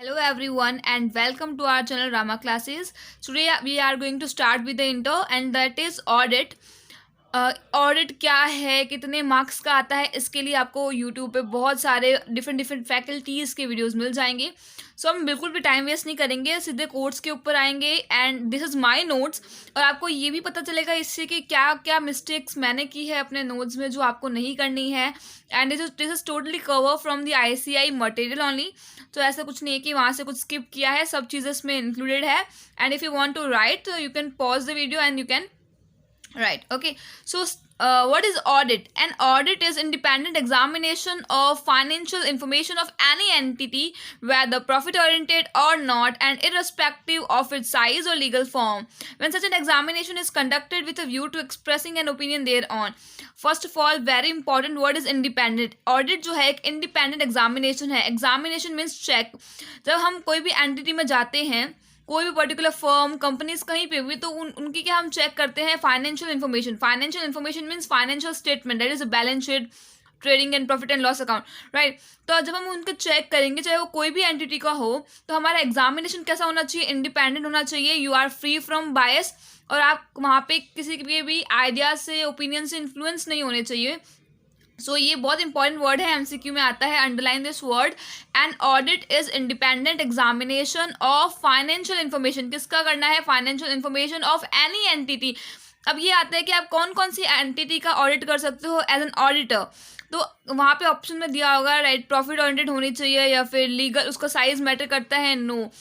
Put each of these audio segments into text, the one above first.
Hello everyone and welcome to our channel Rama Classes. Today we are going to start with the intro and that is audit. Audit क्या है, कितने marks का आता है, इसके लिए आपको यूट्यूब पे बहुत सारे डिफरेंट फैकल्टीज़ के वीडियोस मिल जाएंगे. सो हम बिल्कुल भी टाइम वेस्ट नहीं करेंगे, सीधे कोर्स के ऊपर आएंगे and this is my notes. और आपको ये भी पता चलेगा इससे कि क्या क्या मिस्टेक्स मैंने की है अपने नोट्स में जो आपको नहीं करनी है. And this is totally cover from the ICI material only. तो ऐसा कुछ नहीं है कि वहाँ से कुछ स्किप किया है, सब चीज़ें इसमें इंक्लूडेड है. And if you want to write you can pause the video and you can right. Okay. So, what is audit? An audit is independent examination of financial information of any entity, whether profit-oriented or not, and irrespective of its size or legal form. When such an examination is conducted with a view to expressing an opinion thereon. First of all, very important word is independent. Audit जो है एक independent examination है. Examination means check. जब हम कोई भी entity में जाते हैं, कोई भी पर्टिकुलर फर्म कंपनीज कहीं पे भी, तो उनकी क्या हम चेक करते हैं financial information. Financial information means financial statement, that is a balance sheet, trading and profit and loss account, right. तो जब हम उनके चेक करेंगे, चाहे वो कोई भी एंटिटी का हो, तो हमारा एग्जामिनेशन कैसा होना चाहिए, इंडिपेंडेंट होना चाहिए. यू आर फ्री फ्रॉम बायस, और आप वहाँ पे किसी के भी आइडिया से, ओपिनियन से इन्फ्लुएंस नहीं होने चाहिए. सो ये बहुत इंपॉर्टेंट वर्ड है, MCQ में आता है, underline this word. And audit is independent examination of financial information. किसका करना है? Financial information of any entity. अब ये आता है कि आप कौन कौन सी एंटिटी का ऑडिट कर सकते हो एज एन ऑडिटर. तो वहाँ पे ऑप्शन में दिया होगा, राइट, प्रॉफिट ओरिएंटेड होनी चाहिए या फिर लीगल, उसका साइज मैटर करता है, नो.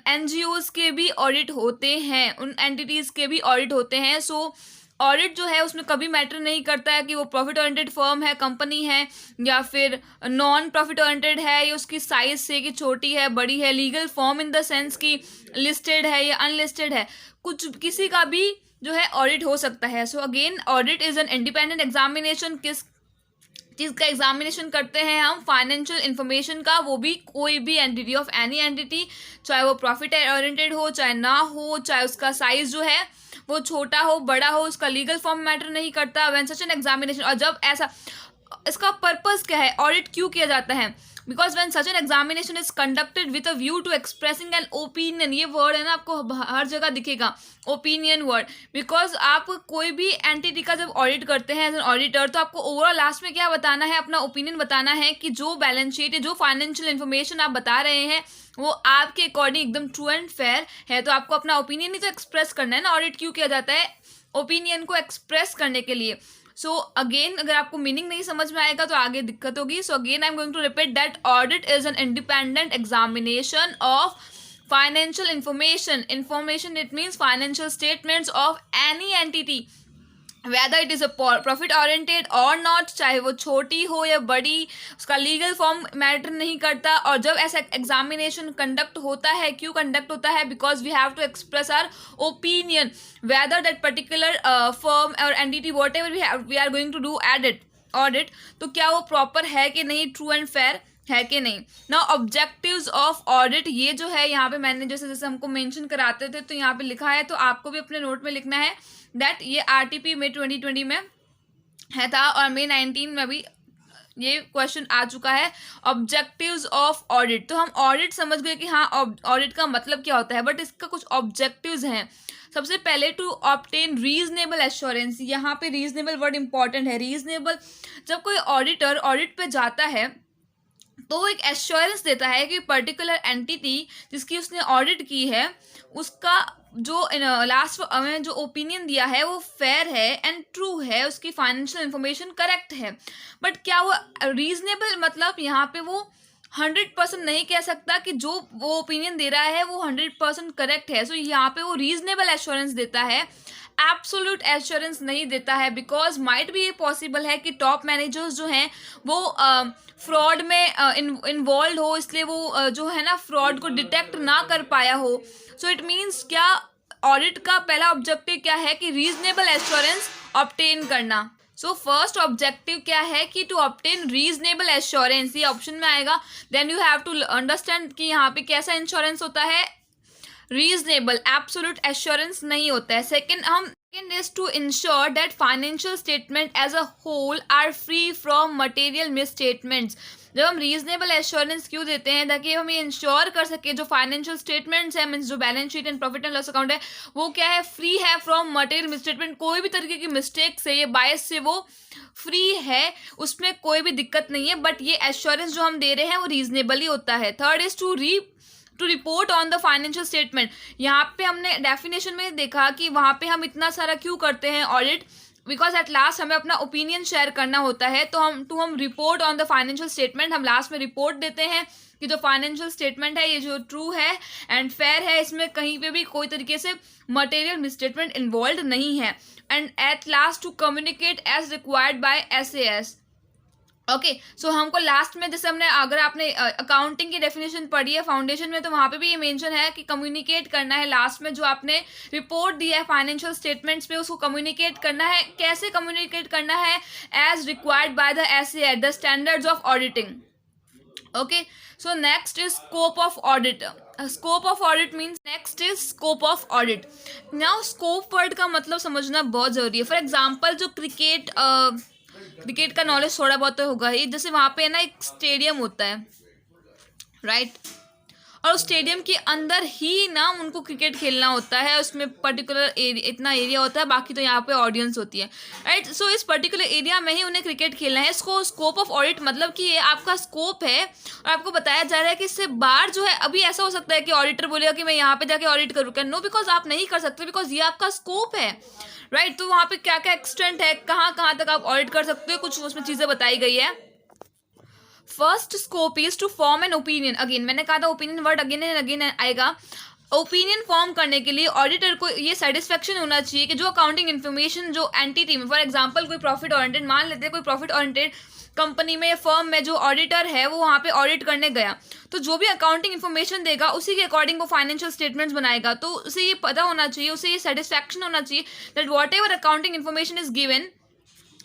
NGOs के भी ऑडिट होते हैं, उन एंटिटीज़ के भी ऑडिट होते हैं. सो ऑडिट जो है उसमें कभी मैटर नहीं करता है कि वो प्रॉफिट ओरिएंटेड फर्म है, कंपनी है, या फिर नॉन प्रॉफिट ओरिएंटेड है, या उसकी साइज से कि छोटी है, बड़ी है, legal form in the sense कि लिस्टेड है या अनलिस्टेड है, कुछ किसी का भी जो है ऑडिट हो सकता है. So again, audit is an independent examination. किस चीज़ का एग्जामिनेशन करते हैं हम? फाइनेंशियल इन्फॉर्मेशन का, वो भी कोई भी एंटिटी ऑफ एनी एंटिटी, चाहे वो प्रॉफिट ओरिएंटेड हो चाहे ना हो, चाहे उसका साइज जो है वो छोटा हो बड़ा हो, उसका लीगल फॉर्म मैटर नहीं करता. व्हेन सच एन एग्जामिनेशन, और जब ऐसा, इसका पर्पस क्या है, ऑडिट क्यों किया जाता है? Because when such an examination is conducted with a view to expressing an opinion. ये वर्ड है ना, आपको हर जगह दिखेगा, ओपिनियन वर्ड. बिकॉज आप कोई भी एंटिटी का जब ऑडिट करते हैं एज एन ऑडिटर, तो आपको ओवरऑल लास्ट में क्या बताना है? अपना ओपिनियन बताना है कि जो बैलेंस शीट या जो फाइनेंशियल इन्फॉर्मेशन आप बता रहे हैं वो आपके अकॉर्डिंग एकदम ट्रू एंड फेयर है. तो आपको अपना ओपिनियन ही तो एक्सप्रेस करना है ना. ऑडिट क्यों किया जाता है? ओपिनियन को एक्सप्रेस करने के लिए. सो अगेन, अगर आपको मीनिंग नहीं समझ में आएगा तो आगे दिक्कत होगी. So again I am going to repeat that audit is an independent examination of financial information. It means financial statements of any entity, whether it is a profit oriented or not, चाहे वो छोटी हो या बड़ी, उसका legal form matter नहीं करता. और जब ऐसा एग्जामिनेशन कंडक्ट होता है, क्यों कंडक्ट होता है? Because we have to express our opinion whether that particular firm और entity whatever we are going to do audit, तो क्या वो प्रॉपर है कि नहीं, ट्रू एंड फेयर है कि नहीं. नाउ ऑब्जेक्टिव्स ऑफ ऑडिट, ये जो है यहाँ पे मैंने जैसे जैसे हमको मेंशन कराते थे तो यहाँ पे लिखा है, तो आपको भी अपने नोट में लिखना है दैट ये RTP में 2020 में है था, और May 19 में भी ये क्वेश्चन आ चुका है. ऑब्जेक्टिव्स ऑफ ऑडिट, तो हम ऑडिट समझ गए कि हाँ ऑडिट का मतलब क्या होता है, बट इसका कुछ ऑब्जेक्टिव्स हैं. सबसे पहले टू ऑब्टेन रीजनेबल एश्योरेंस. यहाँ पे रीजनेबल वर्ड इंपॉर्टेंट है. रीजनेबल, जब कोई ऑडिटर ऑडिट पे जाता है तो वो एक एश्योरेंस देता है कि पर्टिकुलर एंटिटी जिसकी उसने ऑडिट की है, उसका जो लास्ट में जो ओपिनियन दिया है वो फेयर है एंड ट्रू है, उसकी फाइनेंशियल इन्फॉर्मेशन करेक्ट है. बट क्या वो रीजनेबल, मतलब यहाँ पे वो 100% नहीं कह सकता कि जो वो ओपिनियन दे रहा है वो 100% करेक्ट है. सो यहाँ पे वो रीजनेबल एश्योरेंस देता है, एब्सोल्यूट एश्योरेंस नहीं देता है. बिकॉज माइट भी ये पॉसिबल है कि टॉप मैनेजर्स जो हैं वो फ्रॉड में इन्वॉल्व हो, इसलिए वो जो है ना फ्रॉड को डिटेक्ट ना कर पाया हो. सो इट मीन्स क्या, ऑडिट का पहला ऑब्जेक्टिव क्या है कि रीजनेबल एश्योरेंस ऑब्टेन करना. सो फर्स्ट ऑब्जेक्टिव क्या है कि टू ऑब्टेन रीजनेबल एश्योरेंस, ये ऑप्शन में आएगा. Then you have to understand कि यहाँ पे कैसा इंश्योरेंस होता है, रीजनेबल, एब्सोल्यूट एश्योरेंस नहीं होता है. Second is to ensure that financial statement as a whole are free from material misstatements. जब हम रीजनेबल एश्योरेंस क्यों देते हैं, ताकि हम ये इंश्योर कर सके जो फाइनेंशियल स्टेटमेंट्स है, मीन्स जो balance sheet and profit and loss account है, वो क्या है, फ्री है फ्रॉम मटेरियल मिसस्टेटमेंट। कोई भी तरीके की मिस्टेक से, ये बायस से वो फ्री है, उसमें कोई भी दिक्कत नहीं है। बट ये एश्योरेंस जो हम दे रहे हैं वो रीजनेबल ही होता है। Third is to report on the financial statement. यहाँ पे हमने डेफिनेशन में देखा कि वहाँ पे हम इतना सारा क्यों करते हैं ऑडिट, बिकॉज एट लास्ट हमें अपना ओपिनियन शेयर करना होता है। तो हम report on the financial statement, हम लास्ट में रिपोर्ट देते हैं कि जो फाइनेंशियल स्टेटमेंट है ये जो ट्रू है एंड फेयर है, इसमें कहीं पे भी कोई तरीके से मटेरियल मिसस्टेटमेंट इन्वॉल्व नहीं है। And at last to communicate as required by SAS। Okay, so हमको लास्ट में, जैसे हमने, अगर आपने अकाउंटिंग की डेफिनेशन पढ़ी है फाउंडेशन में, तो वहाँ पे भी ये मेंशन है कि कम्युनिकेट करना है। लास्ट में जो आपने रिपोर्ट दिया है फाइनेंशियल स्टेटमेंट्स पे, उसको कम्युनिकेट करना है। कैसे कम्युनिकेट करना है? As required by the SAI, the standards of auditing. Okay, so next is scope of audit. Scope of audit means, next is scope of audit. Now scope word का मतलब समझना बहुत जरूरी है। फॉर एग्जाम्पल, जो cricket का knowledge थोड़ा बहुत तो होगा ही। जैसे वहाँ पे ना एक स्टेडियम होता है, राइट, और उस स्टेडियम के अंदर ही ना उनको क्रिकेट खेलना होता है। उसमें पर्टिकुलर इतना एरिया होता है, बाकी तो यहाँ पे ऑडियंस होती है, राइट। सो इस पर्टिकुलर एरिया में ही उन्हें क्रिकेट खेलना है। इसको स्कोप ऑफ ऑडिट मतलब कि ये आपका स्कोप है और आपको बताया जा रहा है कि इससे बाहर जो है, अभी ऐसा हो सकता है कि ऑडिटर बोलेगा कि मैं यहाँ पे जाके ऑडिट करूँगा। नो, बिकॉज आप नहीं कर सकते, बिकॉज ये आपका स्कोप है, राइट। तो वहाँ पे क्या क्या एक्सटेंट है, कहाँ कहाँ तक आप ऑडिट कर सकते हो, कुछ उसमें चीज़ें बताई गई है। First scope is to form an opinion. Again मैंने कहा था opinion word again and again आएगा। ओपिनियन फॉर्म करने के लिए ऑडिटर को ये सेटिस्फेक्शन होना चाहिए कि जो अकाउंटिंग इन्फॉर्मेशन जो एंटिटी में, फॉर एग्जांपल कोई प्रॉफिट ओरिएंटेड, मान लेते हैं कोई प्रॉफिट ओरिएंटेड कंपनी में, फर्म में जो ऑडिटर है वो वहाँ पे ऑडिट करने गया, तो जो भी अकाउंटिंग इन्फॉर्मेशन देगा उसी के अकॉर्डिंग वो फाइनेंशियल स्टेटमेंट्स बनाएगा। तो उसे ये पता होना चाहिए, उसे ये सेटिस्फेक्शन होना चाहिए that what ever accounting information is given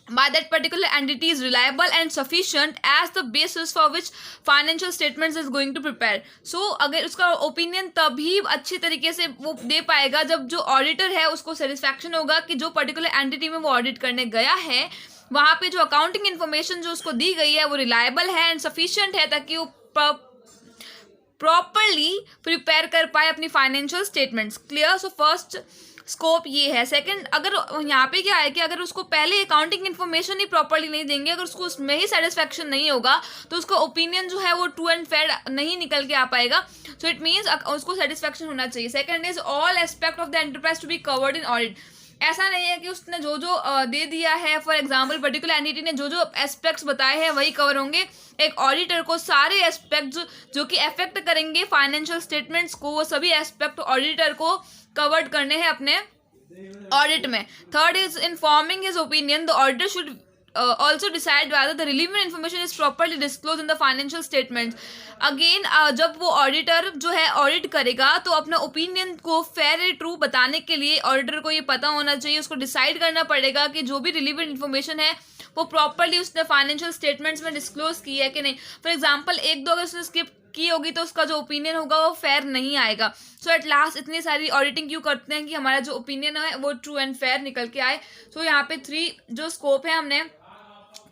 by that particular entity is reliable and sufficient as the basis for which financial statements is going to prepare. So अगर उसका ओपिनियन तभी अच्छी तरीके से वो दे पाएगा जब जो ऑडिटर है उसको सेटिस्फैक्शन होगा कि जो पर्टिकुलर एंटिटी में वो ऑडिट करने गया है वहाँ पे जो अकाउंटिंग इन्फॉर्मेशन जो उसको दी गई है वो रिलायबल है एंड सफिशिएंट है, ताकि वो प्रॉपरली प्रिपेयर कर पाए अपनी financial statements. Clear? So first scope ये है। सेकंड, अगर यहाँ पे क्या है कि अगर उसको पहले अकाउंटिंग इन्फॉर्मेशन ही प्रॉपरली नहीं देंगे, अगर उसको उसमें ही सेटिस्फैक्शन नहीं होगा, तो उसका ओपिनियन जो है वो ट्रू एंड फेयर नहीं निकल के आ पाएगा। सो इट मीन्स उसको सेटिस्फैक्शन होना चाहिए। Second is all aspect of the enterprise to be covered in audit. ऐसा नहीं है कि उसने जो जो दे दिया है, फॉर एग्जाम्पल पर्टिकुलर एंटिटी ने जो जो एस्पेक्ट्स बताए हैं वही कवर होंगे। एक ऑडिटर को सारे एस्पेक्ट्स जो कि अफेक्ट करेंगे फाइनेंशियल स्टेटमेंट्स को, वो सभी एस्पेक्ट ऑडिटर को कवर्ड करने हैं अपने ऑडिट में। Third is informing his opinion, the auditor should also decide whether the relevant information is properly disclosed in the financial statements. Again जब वो ऑडिटर जो है ऑडिट करेगा तो अपना ओपिनियन को फेयर एंड ट्रू बताने के लिए ऑडिटर को ये पता होना चाहिए, उसको डिसाइड करना पड़ेगा कि जो भी रिलेवेंट इन्फॉर्मेशन है वो प्रॉपरली उसने फाइनेंशियल स्टेटमेंट्स में डिस्क्लोज की है कि नहीं। फॉर एग्जाम्पल एक दो अगर उसने स्किप की होगी तो उसका जो ओपिनियन होगा वो फेयर नहीं आएगा। सो एट लास्ट इतनी सारी ऑडिटिंग क्यों करते हैं कि हमारा जो ओपिनियन है वो ट्रू एंड फेयर निकल के आए। सो यहाँ पे 3 जो स्कोप है हमने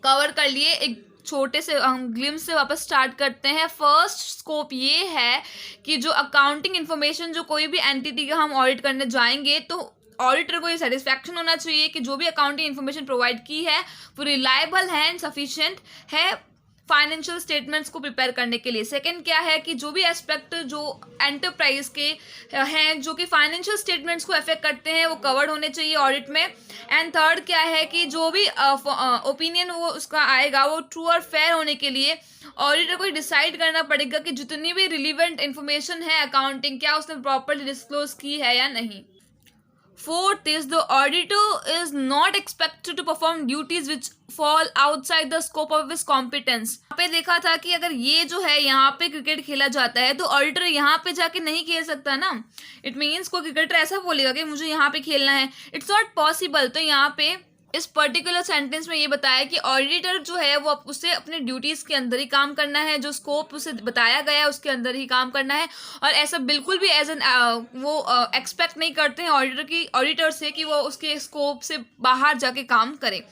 कवर कर लिए। एक छोटे से हम ग्लिम्स से वापस स्टार्ट करते हैं। फर्स्ट स्कोप ये है कि जो अकाउंटिंग इन्फॉर्मेशन जो कोई भी एंटिटी का हम ऑडिट करने जाएंगे तो ऑडिटर को ये सेटिस्फैक्शन होना चाहिए कि जो भी अकाउंटिंग इन्फॉर्मेशन प्रोवाइड की है वो रिलायबल है एंड सफिशिएंट है फाइनेंशियल स्टेटमेंट्स को प्रिपेयर करने के लिए। सेकंड क्या है कि जो भी एस्पेक्ट जो एंटरप्राइज के हैं जो कि फाइनेंशियल स्टेटमेंट्स को अफेक्ट करते हैं वो कवर्ड होने चाहिए ऑडिट में। एंड थर्ड क्या है कि जो भी ओपिनियन वो उसका आएगा वो ट्रू और फेयर होने के लिए ऑडिटर को डिसाइड करना पड़ेगा कि जितनी भी रिलीवेंट इन्फॉर्मेशन है अकाउंटिंग क्या उसने प्रॉपरली डिस्क्लोज की है या नहीं। Fourth is the auditor is not expected to perform duties which fall outside the scope of his competence. यहाँ पे देखा था कि अगर ये जो है यहाँ पे क्रिकेट खेला जाता है तो ऑडिटर यहाँ पे जाके नहीं खेल सकता ना। इट मीन्स कोई क्रिकेटर ऐसा बोलेगा कि मुझे यहाँ पे खेलना है, इट्स नॉट पॉसिबल। तो यहाँ पे इस पर्टिकुलर सेंटेंस में ये बताया कि ऑडिटर जो है वो उसे अपने ड्यूटीज़ के अंदर ही काम करना है, जो स्कोप उसे बताया गया है उसके अंदर ही काम करना है। और ऐसा बिल्कुल भी एज एन वो एक्सपेक्ट नहीं करते हैं ऑडिटर से कि वो उसके स्कोप से बाहर जाके काम करे।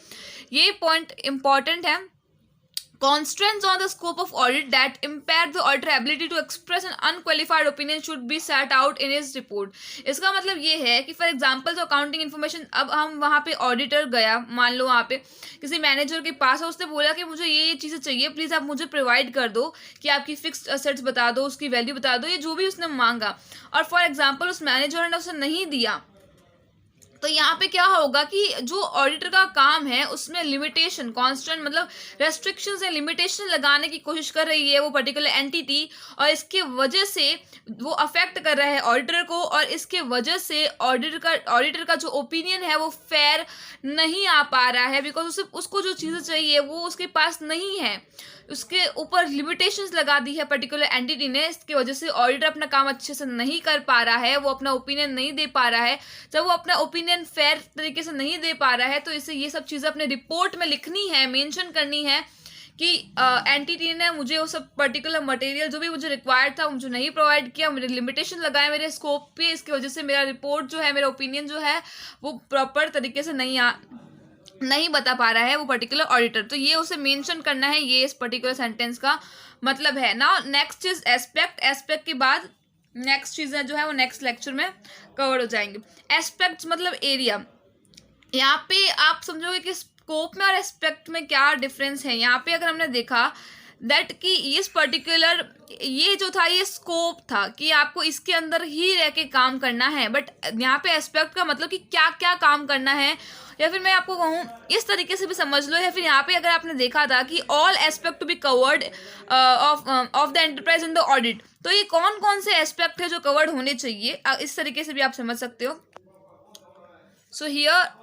ये पॉइंट इम्पॉर्टेंट है। constraints on the scope of audit that impair the auditor ability to express an unqualified opinion should be set out in his report. इसका मतलब ये है कि फॉर एग्जांपल जो अकाउंटिंग इन्फॉर्मेशन, अब हम वहाँ पे ऑडिटर गया, मान लो वहाँ पे किसी मैनेजर के पास है, उसने बोला कि मुझे ये चीज़ें चाहिए, प्लीज़ आप मुझे प्रोवाइड कर दो, कि आपकी फिक्स्ड असेट्स बता दो, उसकी वैल्यू बता दो, ये जो भी उसने मांगा, और फॉर एग्जाम्पल उस मैनेजर ने उसे नहीं दिया, तो यहाँ पे क्या होगा कि जो ऑडिटर का काम है उसमें लिमिटेशन, कॉन्स्टेंट मतलब रेस्ट्रिक्शंस या लिमिटेशन लगाने की कोशिश कर रही है वो पर्टिकुलर एंटिटी, और इसके वजह से वो अफेक्ट कर रहा है ऑडिटर को, और इसके वजह से ऑडिटर का जो ओपिनियन है वो फेयर नहीं आ पा रहा है, बिकॉज उसे उसको जो चीज़ें चाहिए वो उसके पास नहीं है, उसके ऊपर लिमिटेशंस लगा दी है पर्टिकुलर एंटिटी ने। इसकी वजह से ऑडिटर अपना काम अच्छे से नहीं कर पा रहा है, वो अपना ओपिनियन नहीं दे पा रहा है। जब वो अपना ओपिनियन फेयर तरीके से नहीं दे पा रहा है तो इसे ये सब चीज़ें अपने रिपोर्ट में लिखनी है, मेंशन करनी है कि एंटिटी ने मुझे वो सब पर्टिकुलर मटेरियल जो भी मुझे रिक्वायर्ड था मुझे नहीं प्रोवाइड किया, मेरे लिमिटेशन लगाए मेरे स्कोप पे, इसकी वजह से मेरा रिपोर्ट जो है, मेरा ओपिनियन जो है वो प्रॉपर तरीके से नहीं बता पा रहा है वो पर्टिकुलर ऑडिटर। तो ये उसे मेंशन करना है, ये इस पर्टिकुलर सेंटेंस का मतलब है। Now next is aspect. Aspect के बाद नेक्स्ट चीज़ें जो है वो नेक्स्ट लेक्चर में कवर हो जाएंगे। एस्पेक्ट्स मतलब एरिया। यहाँ पे आप समझोगे कि स्कोप में और एस्पेक्ट में क्या डिफरेंस है। यहाँ पे अगर हमने देखा दैट कि इस पर्टिकुलर ये जो था ये स्कोप था कि आपको इसके अंदर ही रह के काम करना है, बट यहाँ पे एस्पेक्ट का मतलब कि क्या क्या काम करना है, या फिर मैं आपको कहूँ इस तरीके से भी समझ लो, या फिर यहाँ पे अगर आपने देखा था कि all aspect to be covered of the enterprise in the audit, तो ये कौन कौन से एस्पेक्ट है जो कवर्ड होने चाहिए, इस तरीके से भी आप समझ सकते हो। So here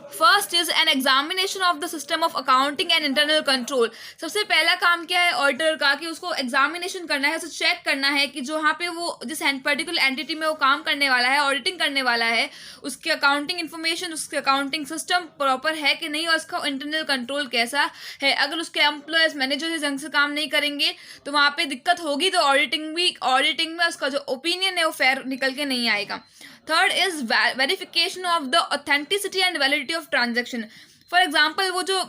first is an examination of the system of accounting and internal control. सबसे पहला काम क्या है ऑडिटर का कि उसको एग्जामिनेशन करना है, उसे चेक करना है कि जो यहाँ पे वो जिस पर्टिकुलर एंटिटी में वो काम करने वाला है, ऑडिटिंग करने वाला है, उसकी अकाउंटिंग इन्फॉर्मेशन, उसके अकाउंटिंग सिस्टम प्रॉपर है कि नहीं, और उसका इंटरनल कंट्रोल कैसा है। अगर उसके एम्प्लॉयज मैनेजर ढंग से काम नहीं करेंगे तो वहाँ पे दिक्कत होगी, तो ऑडिटिंग में उसका जो ओपिनियन है वो फेयर निकल के नहीं आएगा। Third is verification of the authenticity and validity of transaction. For example वो जो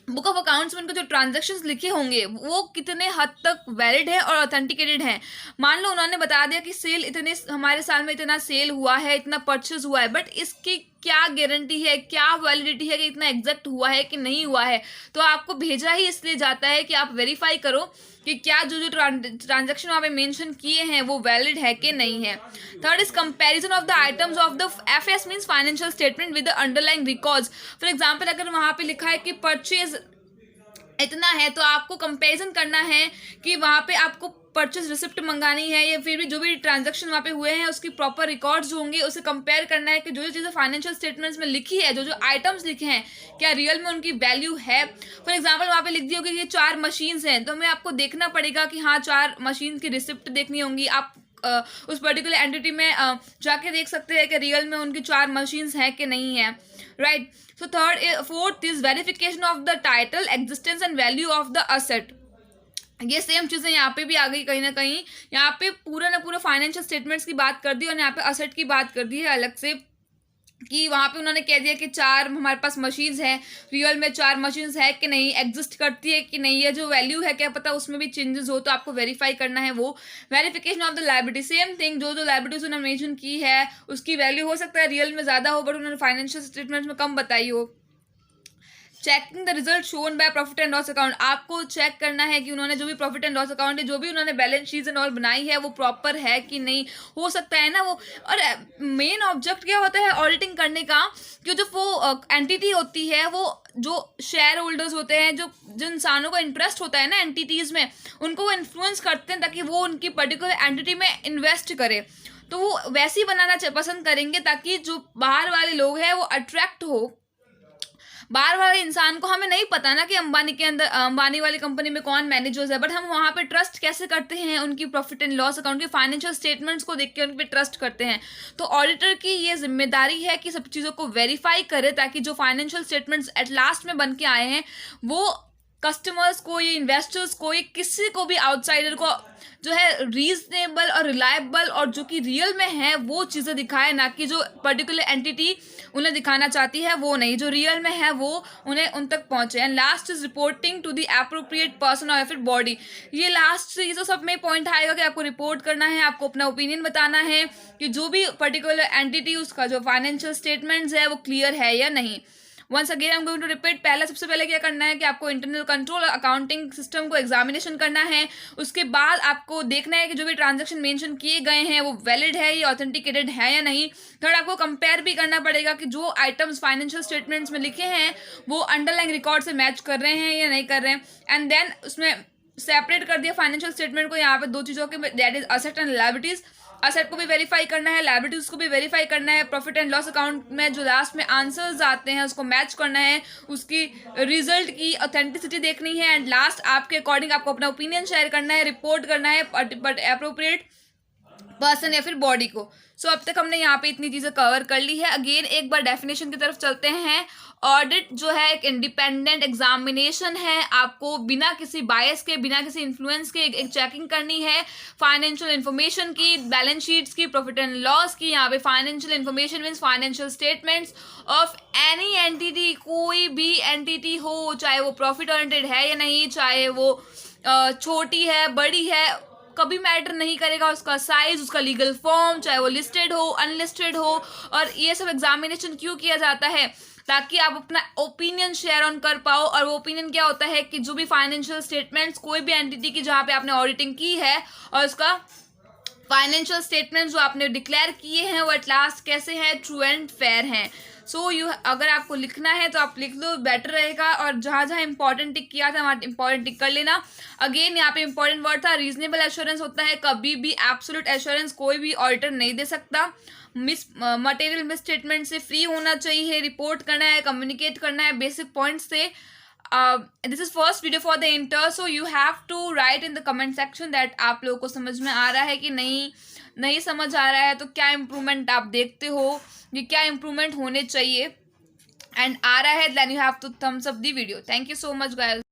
बुक ऑफ अकाउंट्स में उनको जो ट्रांजैक्शंस लिखे होंगे वो कितने हद तक वैलिड है और ऑथेंटिकेटेड हैं। मान लो उन्होंने बता दिया कि सेल इतने हमारे साल में इतना सेल हुआ है, इतना परचेज हुआ है, बट इसकी क्या गारंटी है, क्या वैलिडिटी है कि इतना एग्जैक्ट हुआ है कि नहीं हुआ है। तो आपको भेजा ही इसलिए जाता है कि आप वेरीफाई करो कि क्या जो ट्रांजैक्शन वहाँ पे मेंशन किए हैं वो वैलिड है कि नहीं है। Third is comparison of the items of the FS means financial statement with the underlying records. For example अगर वहाँ पे लिखा है कि परचेज इतना है तो आपको कंपैरिजन करना है कि वहाँ पे आपको परचेज रिसिप्ट मंगानी है, या फिर भी जो भी ट्रांजैक्शन वहाँ पे हुए हैं उसकी प्रॉपर रिकॉर्ड्स जो होंगे उसे कंपेयर करना है कि जो जो चीज़ें फाइनेंशियल स्टेटमेंट्स में लिखी है, जो जो आइटम्स लिखे हैं क्या रियल में उनकी वैल्यू है। फॉर एग्जांपल वहाँ पे लिख दी होगी कि ये 4 मशीन्स हैं, तो हमें आपको देखना पड़ेगा कि हाँ 4 मशीन की रिसिप्ट देखनी होंगी। आप उस पर्टिकुलर एंटिटी में जाके देख सकते हैं कि रियल में उनकी 4 मशीन्स हैं कि नहीं है, right. So fourth is verification of the title, existence and value of the asset. ये सेम चीज़ें यहाँ पे भी आ गई कहीं ना कहीं। यहाँ पे पूरा फाइनेंशियल स्टेटमेंट्स की बात कर दी और यहाँ पे असेट की बात कर दी है अलग से, कि वहाँ पे उन्होंने कह दिया कि 4 हमारे पास मशीन्स हैं, रियल में 4 मशीन्स है कि नहीं, एग्जिस्ट करती है कि नहीं, है जो वैल्यू है क्या पता उसमें भी चेंजेस हो, तो आपको वेरीफाई करना है वो। Verification of the liability, same thing, जो जो लायबिलिटीज उन्होंने मेंशन की है उसकी वैल्यू हो सकता है रियल में ज़्यादा हो बट उन्होंने फाइनेंशियल स्टेटमेंट्स में कम बताई हो। Checking the result shown by profit and loss account, आपको चेक करना है कि उन्होंने जो भी प्रॉफिट एंड लॉस अकाउंट है, जो भी उन्होंने बैलेंस शीट एंड ऑल बनाई है वो प्रॉपर है कि नहीं। हो सकता है ना वो, और मेन ऑब्जेक्ट क्या होता है ऑडिटिंग करने का, कि जो वो एंटिटी होती है वो जो शेयर होल्डर्स होते हैं, जो इंसानों को इंटरेस्ट होता है ना एंटिटीज़ में, उनको वो इन्फ्लुएंस करते हैं ताकि वो उनकी पर्टिकुलर एंटिटी में इन्वेस्ट करे। तो वो वैसे ही बनाना पसंद करेंगे ताकि जो बाहर वाले लोग हैं वो अट्रैक्ट हो। बाहर वाले इंसान को, हमें नहीं पता ना कि अंबानी के अंदर, अंबानी वाली कंपनी में कौन मैनेजर्स है, बट हम वहाँ पे ट्रस्ट कैसे करते हैं उनकी प्रॉफिट एंड लॉस अकाउंट के फाइनेंशियल स्टेटमेंट्स को देख के उन पे ट्रस्ट करते हैं। तो ऑडिटर की ये जिम्मेदारी है कि सब चीज़ों को वेरीफाई करे ताकि जो फाइनेंशियल स्टेटमेंट्स एट लास्ट में बन के आए हैं वो कस्टमर्स को, ये इन्वेस्टर्स को, ये किसी को भी आउटसाइडर को जो है रीजनेबल और रिलायबल और जो कि रियल में है वो चीज़ें दिखाए, ना कि जो पर्टिकुलर एंटिटी उन्हें दिखाना चाहती है वो नहीं, जो रियल में है वो उन्हें उन तक पहुंचे। And last is reporting to the appropriate person और फिर बॉडी। ये लास्ट ये तो सब में पॉइंट आएगा कि आपको रिपोर्ट करना है, आपको अपना ओपिनियन बताना है कि जो भी पर्टिकुलर एंटिटी उसका जो फाइनेंशियल स्टेटमेंट्स है वो क्लियर है या नहीं। Once again I am going to repeat, पहले सबसे पहले क्या करना है कि आपको इंटरनल कंट्रोल और अकाउंटिंग सिस्टम को एग्जामिनेशन करना है। उसके बाद आपको देखना है कि जो भी ट्रांजैक्शन मेंशन किए गए हैं वो वैलिड है, ये ऑथेंटिकेटेड है या नहीं। थर्ड, आपको कंपेयर भी करना पड़ेगा कि जो आइटम्स फाइनेंशियल स्टेटमेंट्स में लिखे हैं वो अंडरलाइंग रिकॉर्ड से मैच कर रहे हैं या नहीं कर रहे हैं। एंड देन उसमें सेपरेट कर दिया फाइनेंशियल स्टेटमेंट को यहाँ पे दो चीज़ों के, that is asset and liabilities. Asset को भी वेरीफाई करना है, लायबिलिटीज को भी वेरीफाई करना है, प्रॉफिट एंड लॉस अकाउंट में जो लास्ट में आंसर्स आते हैं उसको मैच करना है, उसकी रिजल्ट की ऑथेंटिसिटी देखनी है। एंड लास्ट आपके अकॉर्डिंग आपको अपना ओपिनियन शेयर करना है, रिपोर्ट करना है बट अप्रोप्रिएट पर्सन या फिर बॉडी को। सो अब तक हमने यहाँ पे इतनी चीज़ें कवर कर ली है। अगेन एक बार डेफिनेशन की तरफ चलते हैं। ऑडिट जो है एक इंडिपेंडेंट एग्जामिनेशन है, आपको बिना किसी बायस के, बिना किसी इन्फ्लुएंस के एक चेकिंग करनी है फाइनेंशियल इन्फॉर्मेशन की, बैलेंस शीट्स की, प्रॉफिट एंड लॉस की। यहाँ पे financial information means financial statements of any entity, कोई भी एंटिटी हो, चाहे वो प्रॉफिट ओरिएंटेड है या नहीं, चाहे वो छोटी है बड़ी है, कभी मैटर नहीं करेगा उसका साइज, उसका लीगल फॉर्म, चाहे वो लिस्टेड हो अनलिस्टेड हो। और ये सब एग्जामिनेशन क्यों किया जाता है? ताकि आप अपना ओपिनियन शेयर ऑन कर पाओ। और वो ओपिनियन क्या होता है कि जो भी फाइनेंशियल स्टेटमेंट्स कोई भी एंटिटी की जहाँ पे आपने ऑडिटिंग की है और उसका फाइनेंशियल स्टेटमेंट्स जो आपने डिक्लेयर किए हैं वो एट लास्ट कैसे हैं, ट्रू एंड फेयर हैं। सो अगर आपको लिखना है तो आप लिख लो, बेटर रहेगा। और जहाँ जहाँ इंपॉर्टेंट टिक किया था वहाँ इंपॉर्टेंट टिक कर लेना। अगेन यहाँ पे इंपॉर्टेंट वर्ड था रीजनेबल एश्योरेंस होता है, कभी भी एब्सोल्यूट एश्योरेंस कोई भी ऑडिटर नहीं दे सकता। मटेरियल मिस स्टेटमेंट से फ्री होना चाहिए, रिपोर्ट करना है, कम्युनिकेट करना है बेसिक पॉइंट्स से। This is first video for the inter, so you have to write in the comment section that आप लोगों को समझ में आ रहा है कि नहीं समझ आ रहा है, तो क्या इम्प्रूवमेंट आप देखते हो, ये क्या इम्प्रूवमेंट होने चाहिए। एंड आ रहा है then you have to thumbs up the video. Thank you so much guys.